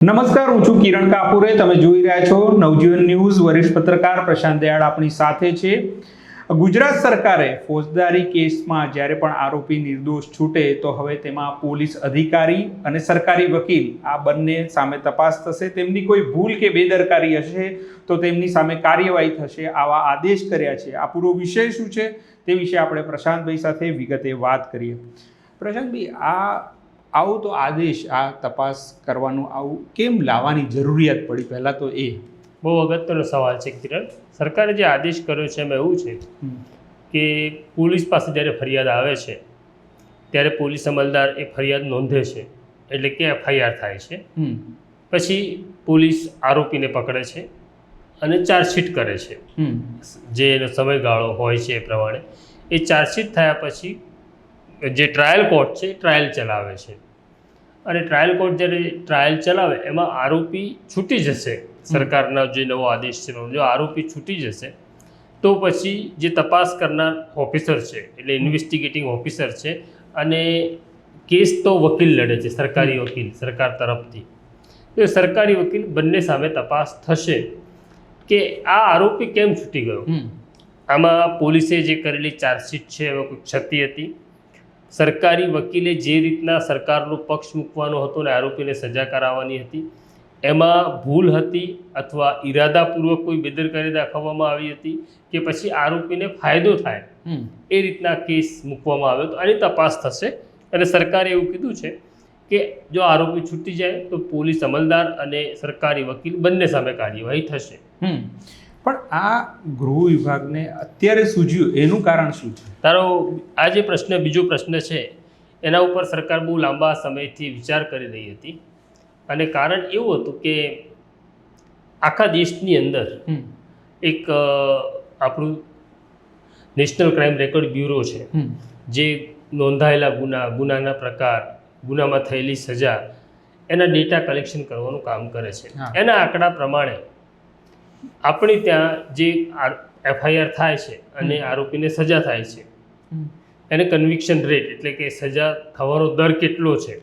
નમસ્કાર, હું છું કિરણ કાપુરે. તમે જોઈ રહ્યા છો નવજીવન ન્યૂઝ. વરિષ્ઠ પત્રકાર પ્રશાંત દયાળ આપણી સાથે છે. ગુજરાત સરકારે ફોજદારી કેસમાં જ્યારે પણ આરોપી નિર્દોષ છૂટે તો હવે તેમાં પોલીસ અધિકારી અને સરકારી વકીલ આ બંને સામે તપાસ થશે. તેમની કોઈ ભૂલ કે બેદરકારી હશે તો તેમની સામે કાર્યવાહી થશે, આવા આદેશ કર્યા છે. આ પૂરો વિષય શું છે તે વિશે આપણે પ્રશાંતભાઈ સાથે વિગતે વાત કરીએ. પ્રશાંતભાઈ, આવું તો આદેશ, આ તપાસ કરવાનું આવું કેમ લાવવાની જરૂરિયાત પડી? પહેલાં તો એ બહુ અગત્યનો સવાલ છે કિરણ. સરકારે જે આદેશ કર્યો છે એમાં એવું છે કે પોલીસ પાસે જ્યારે ફરિયાદ આવે છે ત્યારે પોલીસ અમલદાર એ ફરિયાદ નોંધે છે, એટલે કે એફઆઈઆર થાય છે. પછી પોલીસ આરોપીને પકડે છે અને ચાર્જશીટ કરે છે. જે એનો સમયગાળો હોય છે એ પ્રમાણે એ ચાર્જશીટ થયા પછી જે ટ્રાયલ કોર્ટ છે ટ્રાયલ ચલાવે છે. અને ટ્રાયલ કોર્ટ જ્યારે ટ્રાયલ ચલાવે એમાં આરોપી છૂટી જશે. સરકારના જે નવો આદેશ છે, જો આરોપી છૂટી જશે તો પછી જે તપાસ કરનાર ઓફિસર છે, એટલે ઇન્વેસ્ટિગેટિંગ ઓફિસર છે, અને કેસ તો વકીલ લડે છે, સરકારી વકીલ સરકાર તરફથી. તો સરકારી વકીલ બંને સામે તપાસ થશે કે આ આરોપી કેમ છૂટી ગયો. આમાં પોલીસે જે કરેલી ચાર્જશીટ છે એમાં કોઈ ક્ષતિ હતી, સરકારી વકીલે જે રીતના સરકારનો પક્ષ મૂકવાનો હતો ને આરોપીને સજા કરાવવાની હતી એમાં ભૂલ હતી, અથવા ઈરાદાપૂર્વક કોઈ બેદરકારી દાખવવામાં આવી હતી, કે પછી આરોપીને ફાયદો થાય એ રીતના કેસ મૂકવામાં આવ્યો. તો આની તપાસ થશે. અને સરકારે એવું કીધું છે કે જો આરોપી છૂટી જાય તો પોલીસ અમલદાર અને સરકારી વકીલ બંને સામે કાર્યવાહી થશે. પણ આ ગૃહ વિભાગને અત્યારે સૂઝ્યું એનું કારણ શું છે? તારો આ જે બીજો પ્રશ્ન છે એના ઉપર સરકાર બહુ લાંબા સમયથી વિચાર કરી રહી હતી. અને કારણ એવું હતું કે આખા દેશની અંદર એક આપણું નેશનલ ક્રાઇમ રેકોર્ડ બ્યુરો છે, જે નોંધાયેલા ગુનાના પ્રકાર, ગુનામાં થયેલી સજા, એના ડેટા કલેક્શન કરવાનું કામ કરે છે. એના આંકડા પ્રમાણે આપણે ત્યાં જે એફઆઈઆર થાય છે અને આરોપીને સજા થાય છે એને કન્વિક્શન રેટ, એટલે કે સજા થવાનો દર કેટલો છે,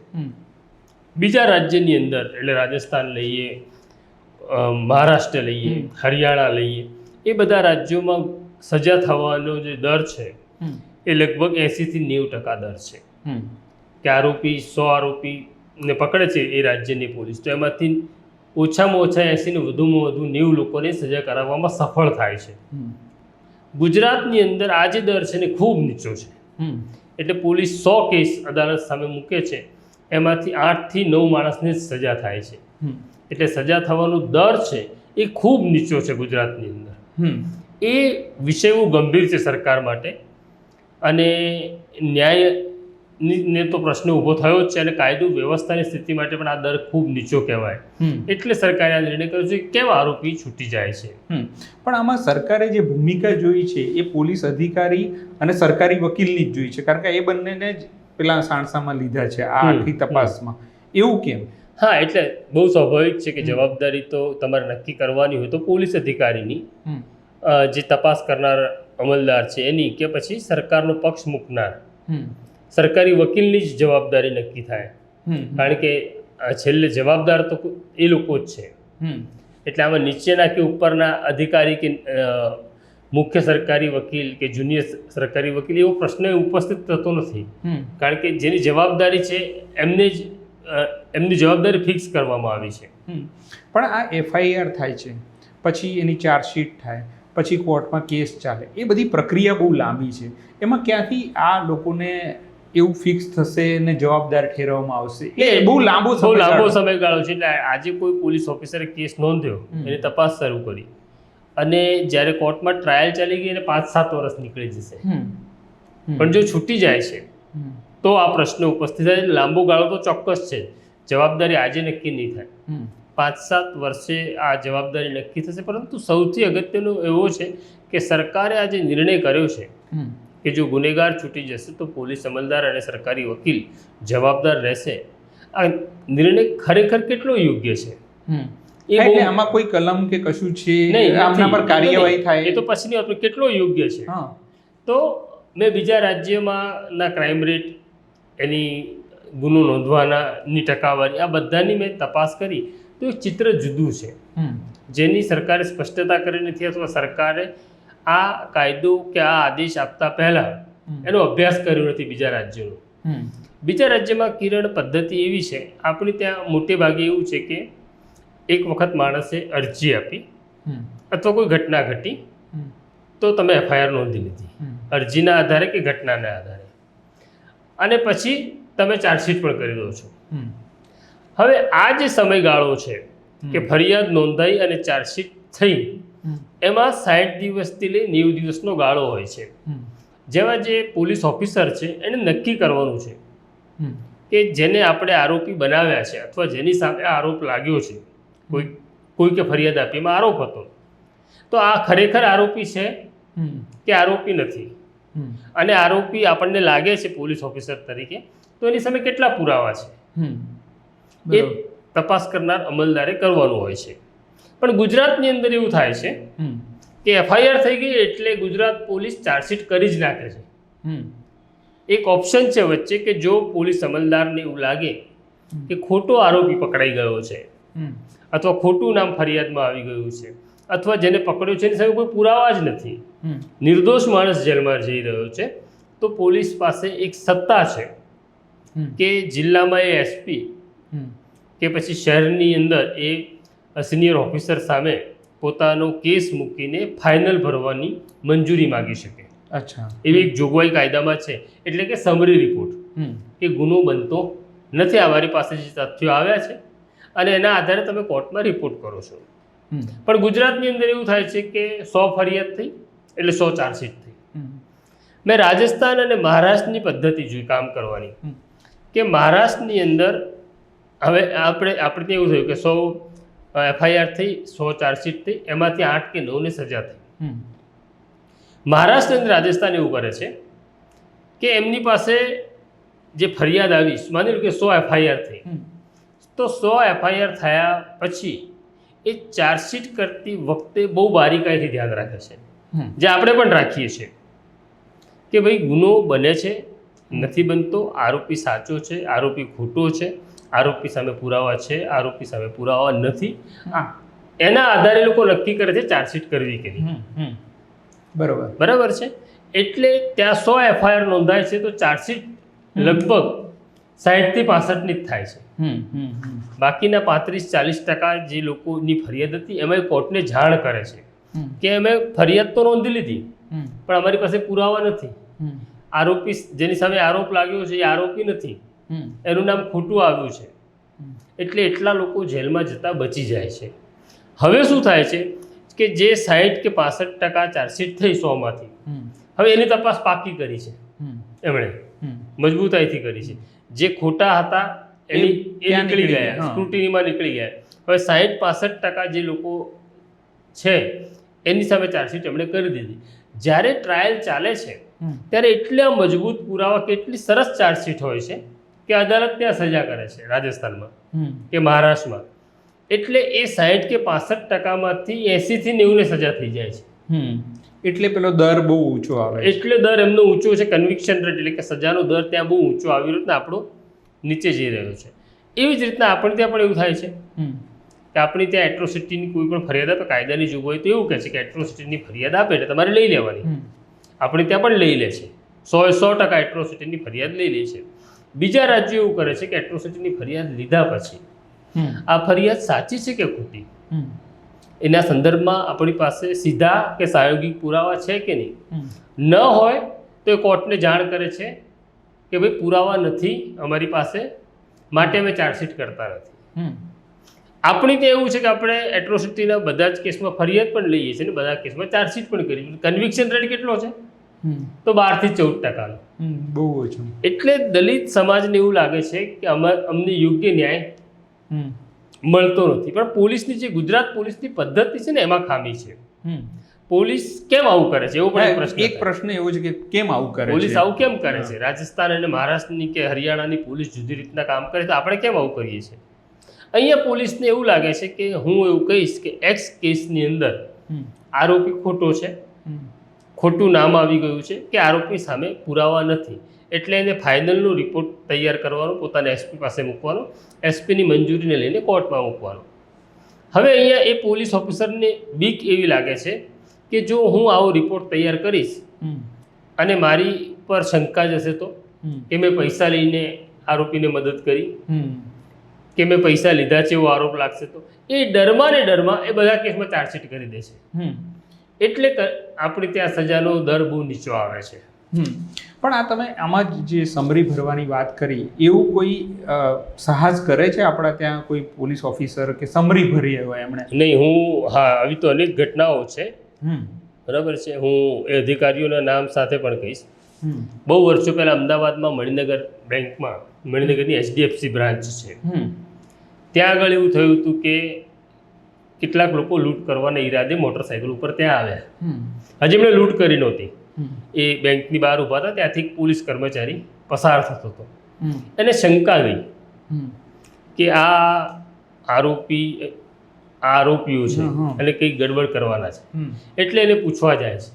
બીજા રાજ્યની અંદર, એટલે રાજસ્થાન લઈએ, મહારાષ્ટ્ર લઈએ, હરિયાણા લઈએ, એ બધા રાજ્યોમાં સજા થવાનો જે દર છે એ લગભગ 80-90% દર છે. કે આરોપી 100 આરોપીને પકડે છે એ રાજ્યની પોલીસ, તો એમાંથી ઓછામાં ઓછા 80 ને વધુમાં વધુ 90 લોકોને સજા કરાવવામાં સફળ થાય છે. ગુજરાતની અંદર આ જે દર છે ને ખૂબ નીચો છે. એટલે પોલીસ 100 કેસ અદાલત સામે મૂકે છે, એમાંથી 8 થી 9 માણસને સજા થાય છે. એટલે સજા થવાનો દર છે એ ખૂબ નીચો છે ગુજરાતની અંદર. એ વિષય બહુ ગંભીર છે સરકાર માટે, અને ન્યાય ને તો પ્રશ્ન ઊભો થયો જ છે, અને કાયદો વ્યવસ્થાની સ્થિતિ માટે પણ આ દર ખૂબ નીચો કહેવાય. એટલે સરકારે આ નિર્ણય કર્યો છે કે કેમ આરોપી છૂટી જાય છે. પણ આમાં સરકારે જે ભૂમિકા જોઈ છે એ પોલીસ અધિકારી અને સરકારી વકીલની જ જોઈ છે, કારણ કે એ બંનેને જ પેલા સાણસામાં લીધા છે આ આખી તપાસમાં. એવું કેમ? હા, એટલે બહુ સ્વાભાવિક છે કે જવાબદારી તો તમારે નક્કી કરવાની હોય તો પોલીસ અધિકારીની, જે તપાસ કરનાર અમલદાર છે એની, કે પછી સરકારનો પક્ષ મૂકનાર સરકારી વકીલની જ જવાબદારી નક્કી થાય. કારણ કે છેલ્લે જવાબદાર તો એ લોકો જ છે. એટલે આમાં નીચેના કે ઉપરના અધિકારી કે મુખ્ય સરકારી વકીલ કે જુનિયર સરકારી વકીલ એવો પ્રશ્ન ઉપસ્થિત થતો નથી. કારણ કે જેની જવાબદારી છે એમની જવાબદારી ફિક્સ કરવામાં આવી છે. પણ આ એફઆઈઆર થાય છે, પછી એની ચાર્જશીટ થાય, પછી કોર્ટમાં કેસ ચાલે, એ બધી પ્રક્રિયા બહુ લાંબી છે. એમાં ક્યાંથી આ લોકોને એવું ફિક્સ થશે ને જવાબદાર ઠેરવવામાં આવશે? એ બહુ લાંબો સમયગાળો છે. એટલે આજે કોઈ પોલીસ ઓફિસરે કેસ નોંધ્યો, એની તપાસ શરૂ કરી, અને જ્યારે કોર્ટમાં ટ્રાયલ ચાલી ગઈ અને 5-7 વર્ષ નીકળી જશે. પણ જો છૂટી જાય છે તો આ પ્રશ્ન ઉપસ્થિત થાય. લાંબો ગાળો તો ચોક્કસ છે, જવાબદારી આજે નક્કી નહીં થાય, 5-7 વર્ષે આ જવાબદારી નક્કી થશે. પરંતુ સૌથી અગત્યનું એવો છે કે સરકારે આ જે નિર્ણય કર્યો છે કે જો ગુનેગાર છૂટી જશે તો પોલીસ અમલદાર અને સરકારી વકીલ જવાબદાર રહેશે. આ નિર્ણય ખરેખર કેટલો યોગ્ય છે? એટલે આમાં કોઈ કલમ કે કશું છે નહીં, આમના પર કાર્યવાહી થાય એ તો પછીની વાત. કેટલો યોગ્ય છે તો મેં બીજા રાજ્યોમાંના ક્રાઇમ રેટ, એની ગુનો નોંધવાની ટકાવારી, આ બધાની મેં તપાસ કરી તો એ ચિત્ર જુદું છે, જેની સરકારે સ્પષ્ટતા કરી નથી અથવા સરકારે આ કાયદો કે આ આદેશ આપતા પહેલાં એનો અભ્યાસ કર્યો નથી બીજા રાજ્યોનો. બીજા રાજ્યમાં કિરણ પદ્ધતિ એવી છે, આપણે ત્યાં મોટે ભાગે એવું છે કે એક વખત માણસે અરજી આપી અથવા કોઈ ઘટના ઘટી તો તમે એફઆઈઆર નોંધી લીધી અરજીના આધારે કે ઘટનાના આધારે, અને પછી તમે ચાર્જશીટ પણ કરી દો છો. હવે આ જે સમયગાળો છે કે ફરિયાદ નોંધાઈ અને ચાર્જશીટ થઈ, એમાં 60 દિવસથી લઈ 90 દિવસનો ગાળો હોય છે. જેમાં જે પોલીસ ઓફિસર છે એને નક્કી કરવાનું છે કે જેને આપણે આરોપી બનાવ્યા છે અથવા જેની સામે આરોપ લાગ્યો છે, કોઈ કે ફરિયાદ આપી એમાં આરોપ હતો, તો આ ખરેખર આરોપી છે કે આરોપી નથી, અને આરોપી આપણને લાગે છે પોલીસ ઓફિસર તરીકે, તો એની સામે કેટલા પુરાવા છે એ તપાસ કરનાર અમલદારે કરવાનું હોય છે. પણ ગુજરાતની અંદર એવું થાય છે કે એફઆઈઆર થઈ ગઈ એટલે ગુજરાત પોલીસ ચાર્જશીટ કરી જ નાખે છે. એક ઓપ્શન છે વચ્ચે કે જો પોલીસ અમલદારને એવું લાગે કે ખોટો આરોપી પકડાઈ ગયો છે અથવા ખોટું નામ ફરિયાદમાં આવી ગયું છે અથવા જેને પકડ્યો છે એની સામે કોઈ પુરાવા જ નથી, નિર્દોષ માણસ જેલમાં જઈ રહ્યો છે, તો પોલીસ પાસે એક સત્તા છે કે જિલ્લામાં એ એસપી કે પછી શહેરની અંદર એ સિનિયર ઓફિસર સામે પોતાનો કેસ મૂકીને ફાઇનલ ભરવાની મંજૂરી માગી શકે. અચ્છા, એવી એક જોગવાઈ કાયદામાં છે. એટલે કે સમરી રિપોર્ટ કે ગુનો બનતો નથી, આ મારી પાસે જે તથ્યો આવ્યા છે અને એના આધારે તમે કોર્ટમાં રિપોર્ટ કરો છો. પણ ગુજરાતની અંદર એવું થાય છે કે 100 ફરિયાદ થઈ એટલે 100 ચાર્જશીટ થઈ. મેં રાજસ્થાન અને મહારાષ્ટ્રની પદ્ધતિ જોઈ કામ કરવાની, કે મહારાષ્ટ્રની અંદર હવે આપણે ત્યાં એવું થયું કે 100 એફઆઈઆર થઈ, 100 ચાર્જશીટ થઈ, એમાંથી 8 કે 9 ને સજા થઈ. મહારાષ્ટ્ર અને રાજસ્થાન એવું કરે છે કે એમની પાસે જે ફરિયાદ આવી, માની લો કે 100 એફઆઈઆર થઈ, તો 100 એફઆઈઆર થયા પછી એ ચાર્જશીટ કરતી વખતે બહુ બારીકાઈથી ધ્યાન રાખે છે, જે આપણે પણ રાખીએ છીએ કે ભાઈ ગુનો બને છે, નથી બનતો, આરોપી સાચો છે, આરોપી ખોટો છે, આરોપી સામે પુરાવા છે, આરોપી સામે પુરાવા નથી, એના આધારે લોકો નક્કી કરે છે ચાર્જશીટ કરવી કે નહીં. બરાબર છે. એટલે ત્યાં 100 એફઆઈઆર નોંધાય છે તો ચાર્જશીટ લગભગ 60 થી 65 ની જ થાય છે. બાકીના 35-40% જે લોકોની ફરિયાદ હતી એમાં કોર્ટને જાણ કરે છે કે અમે ફરિયાદ તો નોંધી લીધી પણ અમારી પાસે પુરાવા નથી, આરોપી જેની સામે આરોપ લાગ્યો છે એ આરોપી નથી, એનું નામ ખોટું આવ્યું છે, એટલે એટલા લોકો જેલમાં જતા બચી જાય છે. હવે શું થાય છે કે જે 60 કે 65% ચાર્જશીટ થઈ 100માંથી, હવે એની તપાસ પાકી કરી છે, એમણે મજબૂતાઈથી કરી છે. જે ખોટા હતા એ નીકળી ગયા, સ્ક્રુટિનીમાં નીકળી ગયા. હવે 60-65% જે લોકો છે એની સામે ચાર્જશીટ એમણે કરી દીધી. જ્યારે ટ્રાયલ ચાલે છે ત્યારે એટલા મજબૂત પુરાવા, કેટલી સરસ ચાર્જશીટ હોય છે કે અદાલત ત્યાં સજા કરે છે રાજસ્થાનમાં કે મહારાષ્ટ્રમાં. એટલે એ 60 કે 65%માંથી 80 થી 90 ને સજા થઈ જાય છે. એટલે પેલો દર બહુ ઊંચો આવે, એટલે દર એમનો ઊંચો છે, કન્વિક્શન રેટ એટલે કે સજાનો દર ત્યાં બહુ ઊંચો આવી રહ્યો ને આપણો નીચે જઈ રહ્યો છે. એવી જ રીતના આપણે ત્યાં પણ એવું થાય છે કે આપણે ત્યાં એટ્રોસિટીની કોઈ પણ ફરિયાદ આપે, કાયદાની જોગવાઈ તો એવું કહે છે કે એટ્રોસિટીની ફરિયાદ આપે એટલે તમારે લઈ લેવાની. આપણે ત્યાં પણ લઈ લે છે, 100% એટ્રોસિટીની ફરિયાદ લઈ લે છે. બીજા રાજ્યો એવું કરે છે કે એટ્રોસિટીની ફરિયાદ લીધા પછી આ ફરિયાદ સાચી છે કે ખોટી, એના સંદર્ભમાં આપણી પાસે સીધા કે સહયોગી પુરાવા છે કે નહીં. ન હોય તો એ કોર્ટને જાણ કરે છે કે ભાઈ પુરાવા નથી અમારી પાસે, માટે અમે ચાર્જશીટ કરતા નથી. આપણી ત્યાં એવું છે કે આપણે એટ્રોસિટીના બધા જ કેસમાં ફરિયાદ પણ લઈએ છીએ ને બધા કેસમાં ચાર્જશીટ પણ કરીએ. કન્વિક્શન રેટ કેટલો છે તો 12 થી 14%. બહુ ઓછું. એટલે દલિત સમાજને એવું લાગે છે કે અમને યોગ્ય ન્યાય મળતો નથી. પણ પોલીસની જે ગુજરાત પોલીસની પદ્ધતિ છે ને એમાં ખામી છે. પોલીસ કેમ આવું કરે છે એવો પણ એક પ્રશ્ન એવો છે કે કેમ આવું કરે છે, પોલીસ આવું કેમ કરે છે? રાજસ્થાન અને મહારાષ્ટ્રની કે હરિયાણાની પોલીસ જુદી રીતના કામ કરે તો આપણે કેમ આવું કરીએ છીએ? અહીંયા પોલીસને એવું લાગે છે કે હું એવું કહીશ કે એક્સ કેસની અંદર આરોપી ખોટો છે, ખોટું નામ આવી ગયું છે કે આરોપી સામે પુરાવા નથી, એટલે એને ફાઇનલનો રિપોર્ટ તૈયાર કરવાનો, પોતાના એસપી પાસે મૂકવાનો, એસપીની મંજૂરીને લઈને કોર્ટમાં મૂકવાનો. હવે અહીંયા એ પોલીસ ઓફિસરને બીક એવી લાગે છે કે જો હું આવો રિપોર્ટ તૈયાર કરીશ અને મારી પર શંકા જશે તો કે મેં પૈસા લઈને આરોપીને મદદ કરી કે મેં પૈસા લીધા છે એવો આરોપ લાગશે તો એ ડરમાં ને ડરમાં એ બધા કેસમાં ચાર્જશીટ કરી દે છે. એટલે આપણે ત્યાં સજાનો દર બહુ નીચો આવે છે. પણ આ તમે આમાં જે સમરી ભરવાની વાત કરી એવું કોઈ સાહસ કરે છે આપણા ત્યાં કોઈ પોલીસ ઓફિસર કે સમરી ભરી હોય એમણે? નહીં, હું આવી તો અનેક ઘટનાઓ છે, બરાબર છે. હું એ અધિકારીઓના નામ સાથે પણ કહીશ. બહુ વર્ષો પહેલાં અમદાવાદમાં મણિનગર બેંકમાં, મણિનગરની HDFC બ્રાન્ચ છે, ત્યાં આગળ એવું થયું હતું કે કેટલાક લોકો લૂંટ કરવાના ઈરાદે મોટરસાઇકલ ઉપર ત્યાં આવ્યા. હજી એમણે લૂંટ કરી નહોતી. એ બેંકની બહાર ઊભા હતા, ત્યાંથી પોલીસ કર્મચારી પસાર થતો હતો. એને શંકા ગઈ કે આ આરોપીઓ છે અને કંઈક ગડબડ કરવાના છે. એટલે એને પૂછવા જાય છે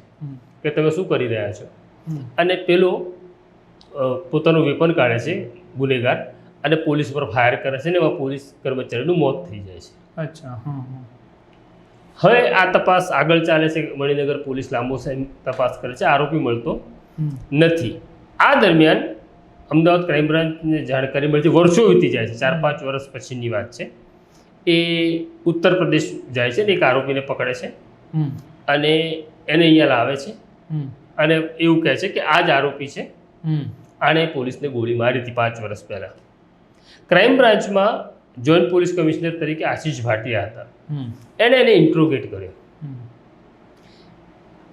કે તમે શું કરી રહ્યા છો. અને પેલો પોતાનું વેપન કાઢે છે ગુનેગાર અને પોલીસ પર ફાયર કરે છે ને એમાં પોલીસ કર્મચારીનું મોત થઈ જાય છે. અચ્છા. હવે આ તપાસ આગળ ચાલે છે. મણિનગર પોલીસ લાંબો સમય તપાસ કરે છે, આરોપી મળતો નથી. આ દરમિયાન અમદાવાદ ક્રાઇમ બ્રાન્ચને જાણકારી મળી છે. વર્ષો વીતી જાય છે, 4-5 વર્ષ પછીની વાત છે. એ ઉત્તર પ્રદેશ જાય છે ને એક આરોપીને પકડે છે અને એને અહીંયા લાવે છે અને એવું કહે છે કે આ જ આરોપી છે, આણે પોલીસને ગોળી મારી હતી 5 વર્ષ પહેલાં. ક્રાઇમ બ્રાન્ચમાં જોઈન્ટ પોલીસ કમિશનર તરીકે આશીષ ભાટિયા હતા. એને ઇન્ટ્રોગેટ કર્યો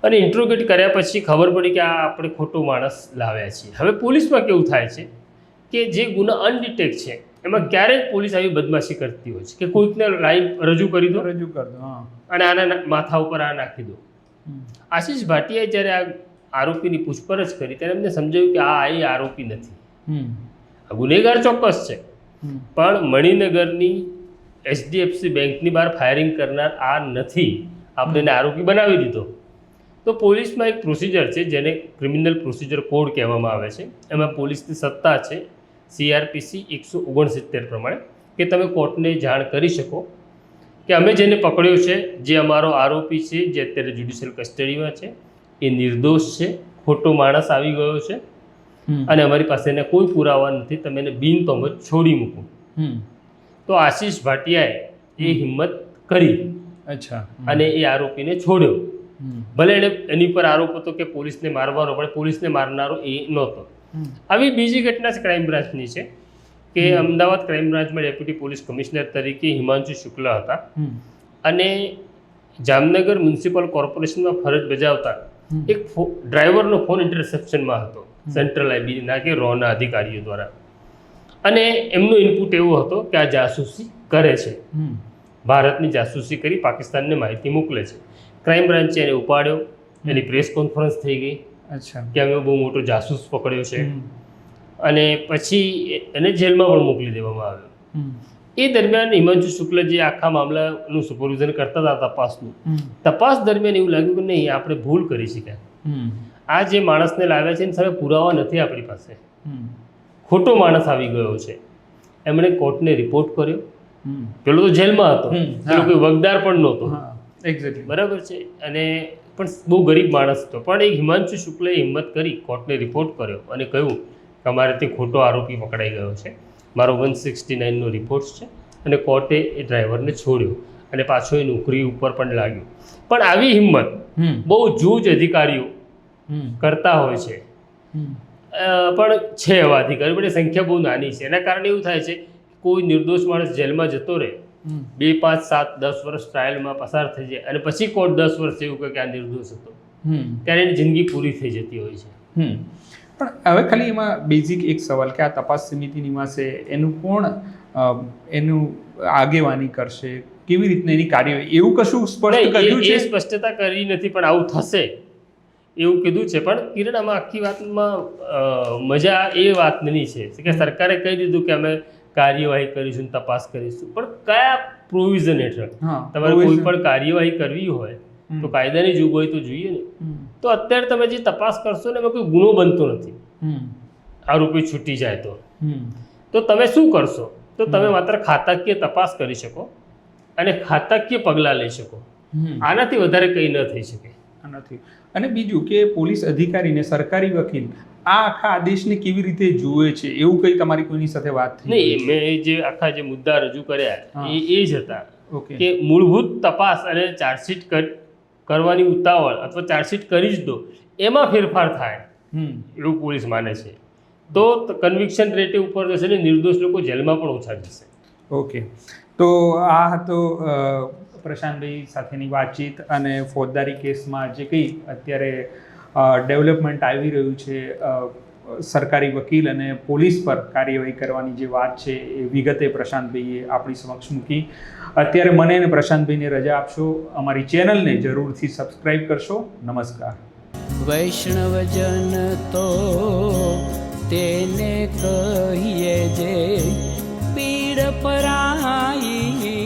અને ઇન્ટ્રોગેટ કર્યા પછી ખબર પડી કે આ આપણે ખોટો માણસ લાવ્યા છીએ. હવે પોલીસમાં કેવું થાય છે કે જે ગુના અનડિટેક્ટ છે એમાં ક્યારેક પોલીસ આવી બદમાશી કરતી હોય છે કે કોઈકને લાઈવ રજૂ કરી દો અને આના માથા ઉપર આ નાખી દો. આશીષ ભાટિયાએ જ્યારે આ આરોપીની પૂછપરછ કરી ત્યારે એમને સમજાયું કે આ એ આરોપી નથી, આ ગુનેગાર ચોક્કસ છે, પણ મણિનગરની HDFC બેંકની બહાર ફાયરિંગ કરનાર આ નથી, આપણે એને આરોપી બનાવી દીધો. તો પોલીસમાં એક પ્રોસિજર છે જેને ક્રિમિનલ પ્રોસિજર કોડ કહેવામાં આવે છે. એમાં પોલીસની સત્તા છે CRPC 169 પ્રમાણે કે તમે કોર્ટને જાણ કરી શકો કે અમે જેને પકડ્યો છે, જે અમારો આરોપી છે, જે અત્યારે જ્યુડિશિયલ કસ્ટડીમાં છે, એ નિર્દોષ છે, ખોટો માણસ આવી ગયો છે અને અમારી પાસે એના કોઈ પુરાવા નથી, તમે એને બિનતોમત છોડી મૂકો. તો આશીષ ભાટિયાએ એ હિંમત કરી અને એ આરોપીને છોડ્યો. ભલે એને એની પર આરોપ હતો કે પોલીસને મારવાનો, પણ પોલીસને મારનારો એ નહોતો. આવી બીજી ઘટના છે ક્રાઇમ બ્રાન્ચની છે કે અમદાવાદ ક્રાઇમ બ્રાન્ચમાં ડેપ્યુટી પોલીસ કમિશનર તરીકે હિમાંશુ શુક્લ હતા અને જામનગર મ્યુનિસિપલ કોર્પોરેશનમાં ફરજ બજાવતા એક ડ્રાઈવરનો ફોન ઇન્ટરસેપ્શનમાં હતો સેન્ટ્રલ IBના કે રોના અધિકારીઓ દ્વારા. અને એમનો ઇનપુટ એવો હતો કે આ જાસૂસી કરે છે, ભારતની જાસૂસી કરી પાકિસ્તાનને માહિતી મોકલે છે. ક્રાઇમ બ્રાન્ચે એને ઉપાડ્યો, એની પ્રેસ કોન્ફરન્સ થઈ ગઈ કે અમે બહુ મોટો જાસૂસ પકડ્યો છે અને પછી એને જેલમાં પણ મોકલી દેવામાં આવ્યો. એ દરમિયાન હિમાંશુ શુક્લ જે આખા મામલાનું સુપરવિઝન કરતા હતા તપાસ દરમિયાન એવું લાગ્યું કે નહીં, આપણે ભૂલ કરી શક્યા. આ જે માણસને લાવ્યા છે એની સામે પુરાવા નથી આપણી પાસે, ખોટો માણસ આવી ગયો છે. એમણે કોર્ટને રિપોર્ટ કર્યો. પેલો તો જેલમાં હતો, પેલો કોઈ વગદાર પણ નહોતો, બરાબર છે, અને પણ બહુ ગરીબ માણસ હતો. પણ એ હિમાંશુ શુક્લએ હિંમત કરી કોર્ટને રિપોર્ટ કર્યો અને કહ્યું કે અમારે તે ખોટો આરોપી પકડાઈ ગયો છે, મારો 169નો રિપોર્ટ છે. અને કોર્ટે એ ડ્રાઈવરને છોડ્યો અને પાછો એ નોકરી ઉપર પણ લાગ્યો. પણ આવી હિંમત બહુ જૂજ અધિકારીઓ કરતા હોય છે, પણ છે એવા અધિકારીઓ, પણ એ સંખ્યા બહુ નાની છે. એના કારણે એવું થાય છે કોઈ નિર્દોષ માણસ જેલમાં જતો રહે, 2, 5, 7, 10 વર્ષ ટ્રાયલમાં પસાર થઈ જાય અને પછી કોર્ટ 10 વર્ષ એવું કહે કે આ નિર્દોષ હતો, ત્યારે એની જિંદગી પૂરી થઈ જતી હોય છે. પણ હવે ખાલી એમાં બેઝિક એક સવાલ કે આ તપાસ સમિતિ નિવાસે એનું કોણ એનું આગેવાની કરશે, કેવી રીતના એની કાર્યવાહી, એવું કશું સ્પષ્ટ કર્યું છે? એ સ્પષ્ટતા કરી નથી, પણ આવું થશે એવું કીધું છે. પણ કિરણ, આમાં આખી વાતમાં મજા એ વાતની છે કે સરકારે કહી દીધું કે અમે કાર્યવાહી કરીશું, તપાસ કરીશું, પણ કયા પ્રોવિઝન હેઠળ? તમારે કોઈ પણ કાર્યવાહી કરવી હોય તો કાયદાની જોગવાઈ તો જોઈએ ને. તો અત્યારે તમે જે તપાસ કરશો ને એમાં કોઈ ગુનો બનતો નથી, આરોપી છૂટી જાય તો તમે શું કરશો? તો તમે માત્ર ખાતાકીય તપાસ કરી શકો અને ખાતાકીય પગલાં લઈ શકો. આનાથી વધારે કંઈ ન થઈ શકે. નથી. અને બીજું કે પોલીસ અધિકારીને સરકારી વકીલ આ આખા આદેશને કેવી રીતે જુએ છે એવું કંઈ તમારી કોઈની સાથે વાત થઈ? નહીં, મેં જે આખા જે મુદ્દા રજૂ કર્યા એ જ હતા ઓકે. કે મૂળભૂત તપાસ અને ચાર્જશીટ કરવાની ઉતાવળ અથવા ચાર્જશીટ કરી જ દો એમાં ફેરફાર થાય એવું પોલીસ માને છે તો કન્વિક્શન રેટ ઉપર જશે ને નિર્દોષ લોકો જેલમાં પણ ઓછા જશે. ઓકે. તો આ હતો પ્રશાંતભાઈ સાથેની વાતચીત અને ફોજદારી કેસમાં જે કંઈ અત્યારે ડેવલપમેન્ટ આવી રહ્યું છે, સરકારી વકીલ અને પોલીસ પર કાર્યવાહી કરવાની જે વાત છે એ વિગતે પ્રશાંતભાઈએ આપણી સમક્ષ મૂકી. અત્યારે મને અને પ્રશાંતભાઈને રજા આપશો. અમારી ચેનલને જરૂરથી સબસ્ક્રાઈબ કરશો. નમસ્કાર. વૈષ્ણવજન તો તેને કહીએ જે પીડ પરાઈ